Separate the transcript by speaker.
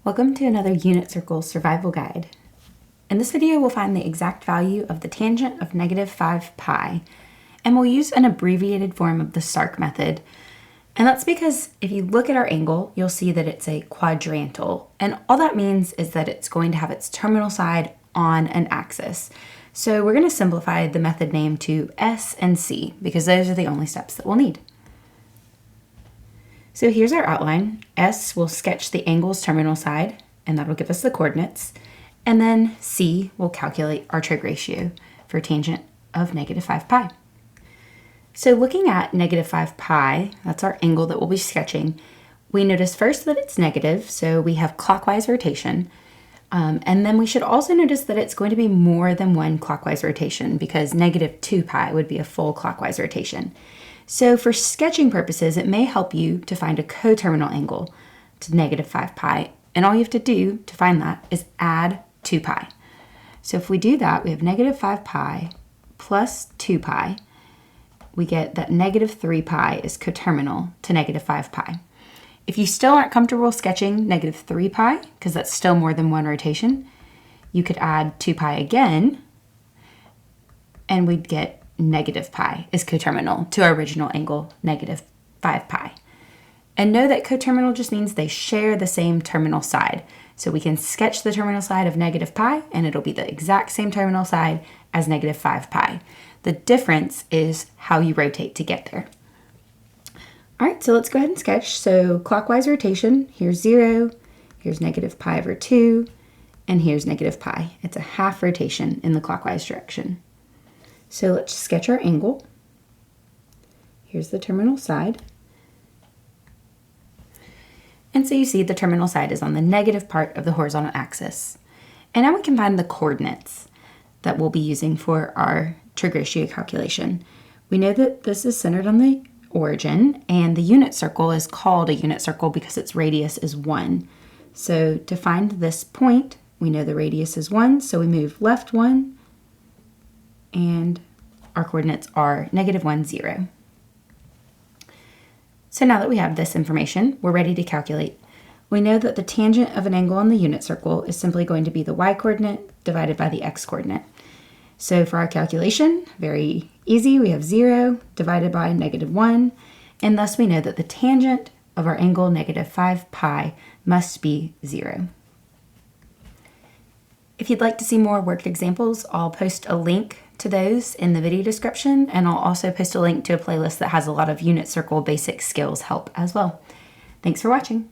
Speaker 1: Welcome to another unit circle survival guide. In this video, we'll find the exact value of the tangent of negative 5 pi, and we'll use an abbreviated form of the S.A.R.C method. And that's because if you look at our angle, you'll see that it's a quadrantal, and all that means is that it's going to have its terminal side on an axis. So we're going to simplify the method name to S and C because those are the only steps that we'll need. So here's our outline. S will sketch the angle's terminal side, and that'll give us the coordinates. And then C will calculate our trig ratio for tangent of negative 5 pi. So looking at negative 5 pi, that's our angle that we'll be sketching, we notice first that it's negative, so we have clockwise rotation. And then we should also notice that it's going to be more than one clockwise rotation because negative 2 pi would be a full clockwise rotation. So for sketching purposes, it may help you to find a coterminal angle to negative 5 pi. And all you have to do to find that is add 2 pi. So if we do that, we have negative 5 pi plus 2 pi. We get that negative 3 pi is coterminal to negative 5 pi. If you still aren't comfortable sketching negative 3 pi, because that's still more than one rotation, you could add 2 pi again, and we'd get negative pi is coterminal to our original angle, negative 5 pi. And know that coterminal just means they share the same terminal side. So we can sketch the terminal side of negative pi, and it'll be the exact same terminal side as negative 5 pi. The difference is how you rotate to get there. All right, so let's go ahead and sketch. So clockwise rotation, here's 0, here's negative pi over 2, and here's negative pi. It's a half rotation in the clockwise direction. So let's sketch our angle. Here's the terminal side. And so you see the terminal side is on the negative part of the horizontal axis. And now we can find the coordinates that we'll be using for our trig ratio calculation. We know that this is centered on the origin, and the unit circle is called a unit circle because its radius is 1. So to find this point, we know the radius is 1, so we move left 1, and our coordinates are negative 1, 0. So now that we have this information, we're ready to calculate. We know that the tangent of an angle on the unit circle is simply going to be the y-coordinate divided by the x-coordinate. So for our calculation, very easy, we have 0 divided by negative 1, and thus we know that the tangent of our angle negative 5 pi must be 0. If you'd like to see more worked examples, I'll post a link to those in the video description, and I'll also post a link to a playlist that has a lot of unit circle basic skills help as well. Thanks for watching.